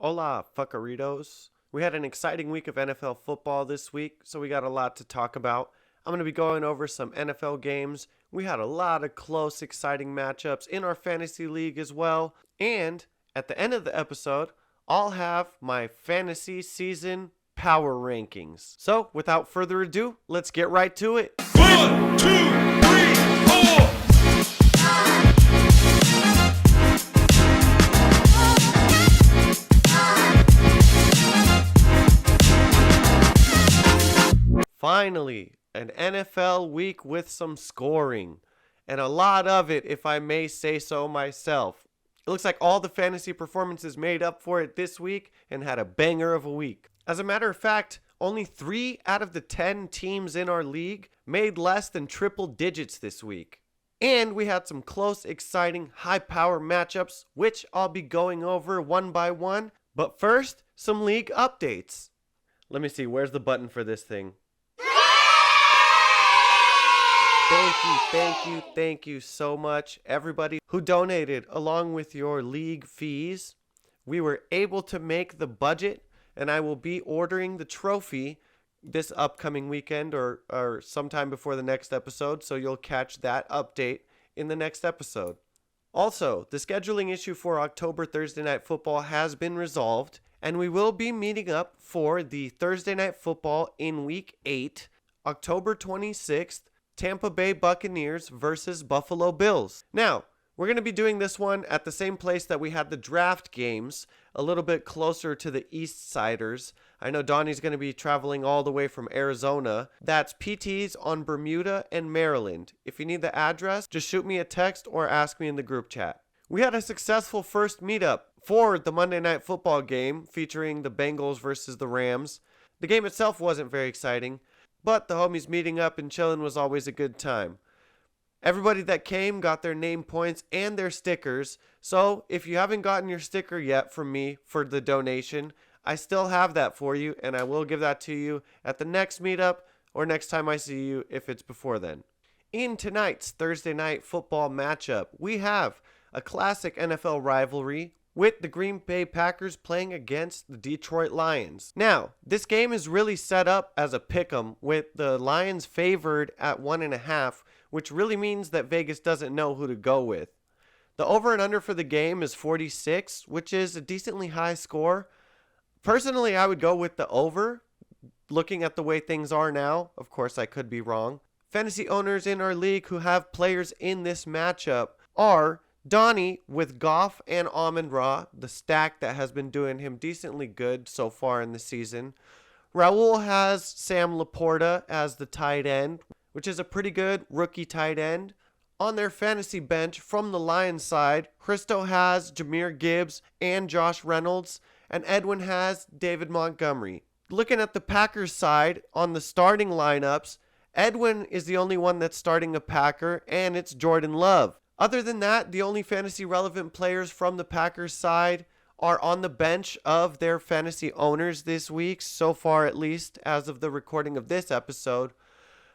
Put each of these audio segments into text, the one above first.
Hola, fuckeritos. We had an exciting week of NFL football this week, so we got a lot to talk about. I'm going to be going over some NFL games. We had a lot of close, exciting matchups in our fantasy league as well. And at the end of the episode, I'll have my fantasy season power rankings. So, without further ado, let's get right to it. 1, 2, 3, 4. Finally, an NFL week with some scoring, and a lot of it, if I may say so myself. It looks like all the fantasy performances made up for it this week and had a banger of a week. As a matter of fact, only 3 out of the 10 teams in our league made less than triple digits this week. And we had some close, exciting, high-power matchups, which I'll be going over one by one. But first, some league updates. Let me see, where's the button for this thing? Thank you so much, everybody who donated along with your league fees. We were able to make the budget, and I will be ordering the trophy this upcoming weekend or sometime before the next episode, so you'll catch that update in the next episode. Also, the scheduling issue for October Thursday Night Football has been resolved, and we will be meeting up for the Thursday Night Football in Week 8, October 26th, Tampa Bay Buccaneers versus Buffalo Bills. Now, we're going to be doing this one at the same place that we had the draft games, a little bit closer to the East Siders. I know Donnie's going to be traveling all the way from Arizona. That's PT's on Bermuda and Maryland. If you need the address, just shoot me a text or ask me in the group chat. We had a successful first meetup for the Monday Night Football game featuring the Bengals versus the Rams. The game itself wasn't very exciting, but the homies meeting up and chilling was always a good time. Everybody that came got their name points and their stickers, so if you haven't gotten your sticker yet from me for the donation, I still have that for you, and I will give that to you at the next meetup or next time I see you if it's before then. In tonight's Thursday Night Football matchup, we have a classic NFL rivalry with the Green Bay Packers playing against the Detroit Lions. Now, this game is really set up as a pick'em with the Lions favored at 1.5, which really means that Vegas doesn't know who to go with. The over and under for the game is 46, which is a decently high score. Personally, I would go with the over, looking at the way things are now. Of course, I could be wrong. Fantasy owners in our league who have players in this matchup are Donnie with Goff and Amon-Ra, the stack that has been doing him decently good so far in the season. Raul has Sam Laporta as the tight end, which is a pretty good rookie tight end. On their fantasy bench from the Lions side, Christo has Jahmyr Gibbs and Josh Reynolds, and Edwin has David Montgomery. Looking at the Packers side, on the starting lineups, Edwin is the only one that's starting a Packer, and it's Jordan Love. Other than that, the only fantasy relevant players from the Packers side are on the bench of their fantasy owners this week, so far at least, as of the recording of this episode.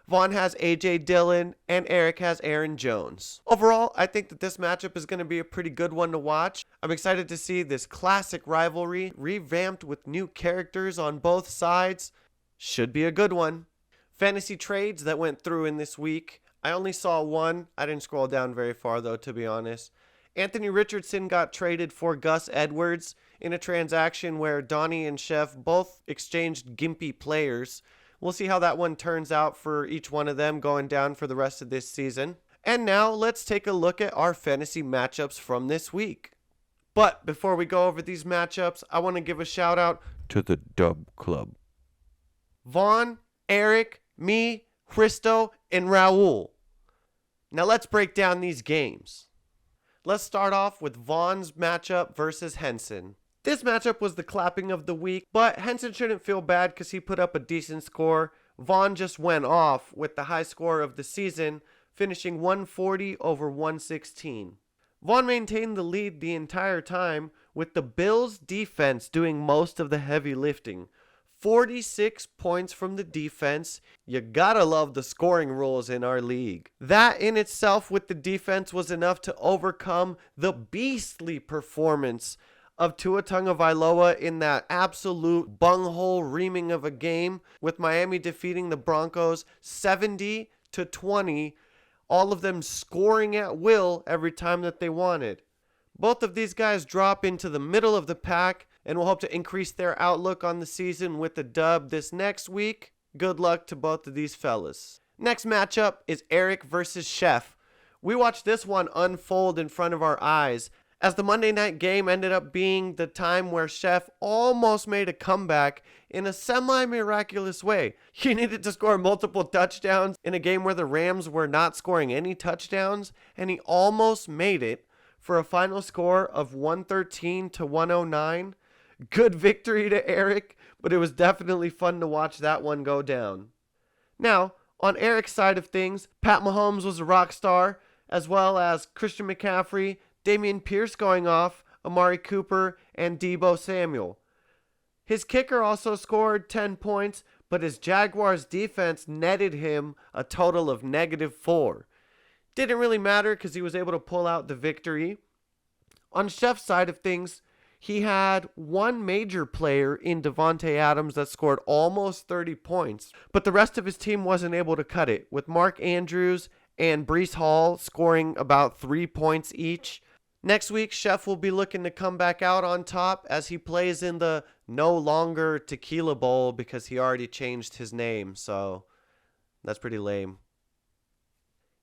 Vaughn has A.J. Dillon, and Eric has Aaron Jones. Overall, I think that this matchup is going to be a pretty good one to watch. I'm excited to see this classic rivalry revamped with new characters on both sides. Should be a good one. Fantasy trades that went through in this week. I only saw one. I didn't scroll down very far, though, to be honest. Anthony Richardson got traded for Gus Edwards in a transaction where Donnie and Chef both exchanged gimpy players. We'll see how that one turns out for each one of them going down for the rest of this season. And now let's take a look at our fantasy matchups from this week. But before we go over these matchups, I want to give a shout out to the Dub Club. Vaughn, Eric, me, Christo, and Raul. Now let's break down these games. Let's start off with Vaughn's matchup versus Henson. This matchup was the clapping of the week, but Henson shouldn't feel bad because he put up a decent score. Vaughn just went off with the high score of the season, finishing 140 over 116. Vaughn maintained the lead the entire time, with the Bills' defense doing most of the heavy lifting. 46 points from the defense. You gotta love the scoring rules in our league. That in itself with the defense was enough to overcome the beastly performance of Tua Tagovailoa in that absolute bunghole reaming of a game, with Miami defeating the Broncos 70-20, all of them scoring at will every time that they wanted. Both of these guys drop into the middle of the pack and will hope to increase their outlook on the season with the dub this next week. Good luck to both of these fellas. Next matchup is Eric versus Chef. We watched this one unfold in front of our eyes, as the Monday night game ended up being the time where Chef almost made a comeback in a semi-miraculous way. He needed to score multiple touchdowns in a game where the Rams were not scoring any touchdowns, and he almost made it for a final score of 113-109. Good victory to Eric, but it was definitely fun to watch that one go down. Now, on Eric's side of things, Pat Mahomes was a rock star, as well as Christian McCaffrey, Dameon Pierce going off, Amari Cooper, and Deebo Samuel. His kicker also scored 10 points, but his Jaguars defense netted him a total of -4. Didn't really matter because he was able to pull out the victory. On Chef's side of things, he had one major player in Devontae Adams that scored almost 30 points, but the rest of his team wasn't able to cut it, with Mark Andrews and Breece Hall scoring about 3 points each. Next week, Chef will be looking to come back out on top as he plays in the no longer Tequila Bowl because he already changed his name, so that's pretty lame.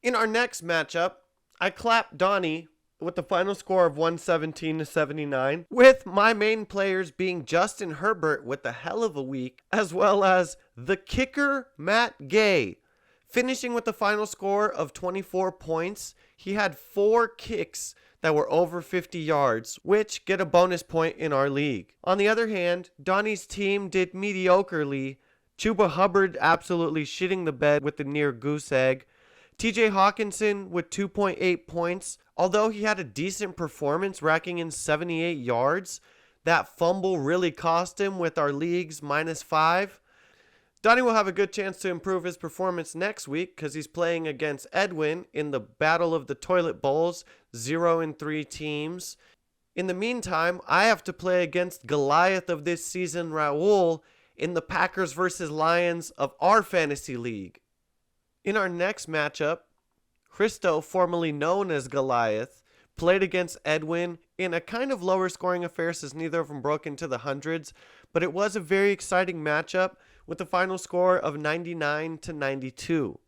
In our next matchup, I clapped Donnie with the final score of 117-79, with my main players being Justin Herbert with a hell of a week, as well as the kicker Matt Gay. Finishing with the final score of 24 points, he had 4 kicks that were over 50 yards, which get a bonus point in our league. On the other hand, Donnie's team did mediocrely. Chuba Hubbard absolutely shitting the bed with the near goose egg. TJ Hawkinson with 2.8 points. Although he had a decent performance, racking in 78 yards, that fumble really cost him with our league's -5. Donnie will have a good chance to improve his performance next week because he's playing against Edwin in the Battle of the Toilet Bowls, 0-3 teams. In the meantime, I have to play against Goliath of this season, Raul, in the Packers versus Lions of our fantasy league. In our next matchup, Christo, formerly known as Goliath, played against Edwin in a kind of lower scoring affair since neither of them broke into the hundreds, but it was a very exciting matchup with the final score of 99-92.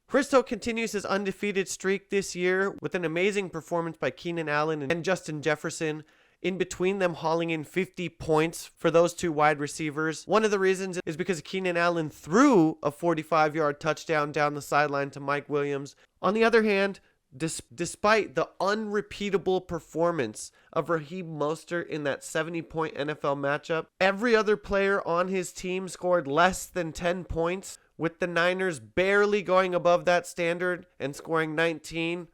Christo continues his undefeated streak this year with an amazing performance by Keenan Allen and Justin Jefferson, in between them hauling in 50 points for those two wide receivers. One of the reasons is because Keenan Allen threw a 45-yard touchdown down the sideline to Mike Williams. On the other hand, despite the unrepeatable performance of Raheem Mostert in that 70-point NFL matchup, every other player on his team scored less than 10 points, with the Niners barely going above that standard and scoring 19.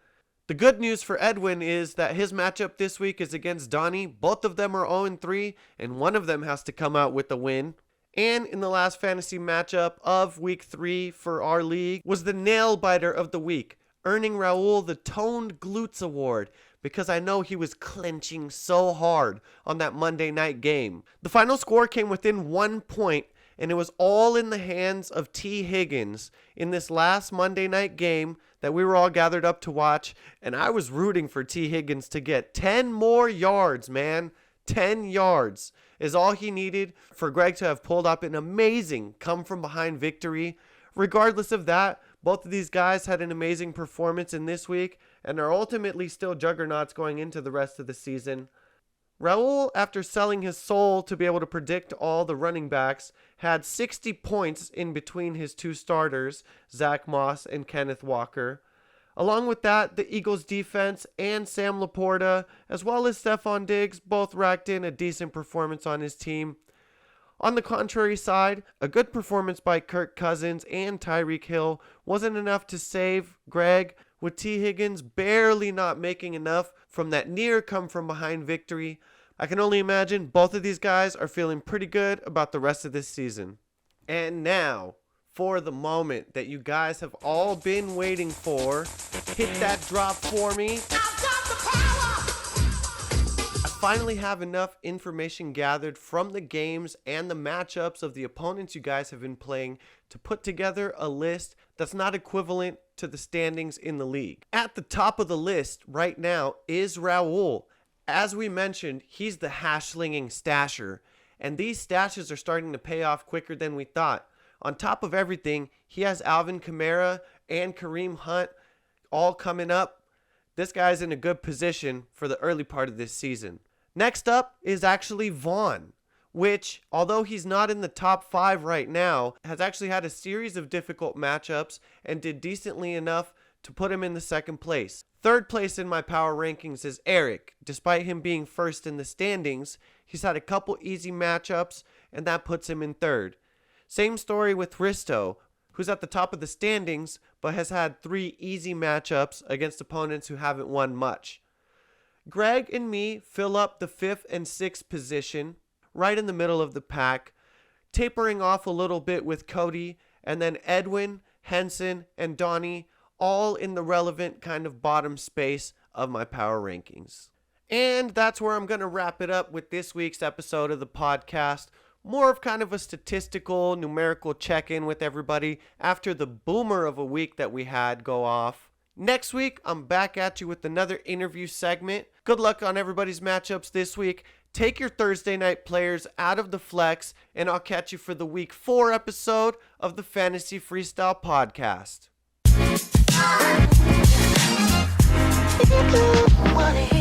The good news for Edwin is that his matchup this week is against Donnie. Both of them are 0-3, and one of them has to come out with a win. And in the last fantasy matchup of week 3 for our league was the nail biter of the week, earning Raul the Toned Glutes Award because I know he was clenching so hard on that Monday night game. The final score came within 1 point, and it was all in the hands of T. Higgins in this last Monday night game that we were all gathered up to watch, and I was rooting for T. Higgins to get 10 more yards, man. 10 yards is all he needed for Greg to have pulled up an amazing come-from-behind victory. Regardless of that, both of these guys had an amazing performance in this week and are ultimately still juggernauts going into the rest of the season. Raul, after selling his soul to be able to predict all the running backs, had 60 points in between his two starters, Zach Moss and Kenneth Walker. Along with that, the Eagles defense and Sam Laporta, as well as Stephon Diggs, both racked in a decent performance on his team. On the contrary side, a good performance by Kirk Cousins and Tyreek Hill wasn't enough to save Greg, with T. Higgins barely not making enough from that near come-from-behind victory. I can only imagine both of these guys are feeling pretty good about the rest of this season. And now, for the moment that you guys have all been waiting for, hit that drop for me. I finally have enough information gathered from the games and the matchups of the opponents you guys have been playing to put together a list that's not equivalent to the standings in the league. At the top of the list right now is Raul. As we mentioned, he's the hash-slinging stasher, and these stashes are starting to pay off quicker than we thought. On top of everything, he has Alvin Kamara and Kareem Hunt all coming up. This guy's in a good position for the early part of this season. Next up is actually Vaughn, which, although he's not in the top 5 right now, has actually had a series of difficult matchups and did decently enough to put him in the second place. Third place in my power rankings is Eric. Despite him being first in the standings, he's had a couple easy matchups, and that puts him in third. Same story with Risto, who's at the top of the standings, but has had 3 easy matchups against opponents who haven't won much. Greg and me fill up the 5th and 6th position, right in the middle of the pack, tapering off a little bit with Cody, and then Edwin, Henson, and Donnie, all in the relevant kind of bottom space of my power rankings. And that's where I'm going to wrap it up with this week's episode of the podcast. More of kind of a statistical, numerical check-in with everybody after the boomer of a week that we had go off. Next week, I'm back at you with another interview segment. Good luck on everybody's matchups this week. Take your Thursday night players out of the flex, and I'll catch you for the week 4 episode of the Fantasy Freestyle Podcast. Money.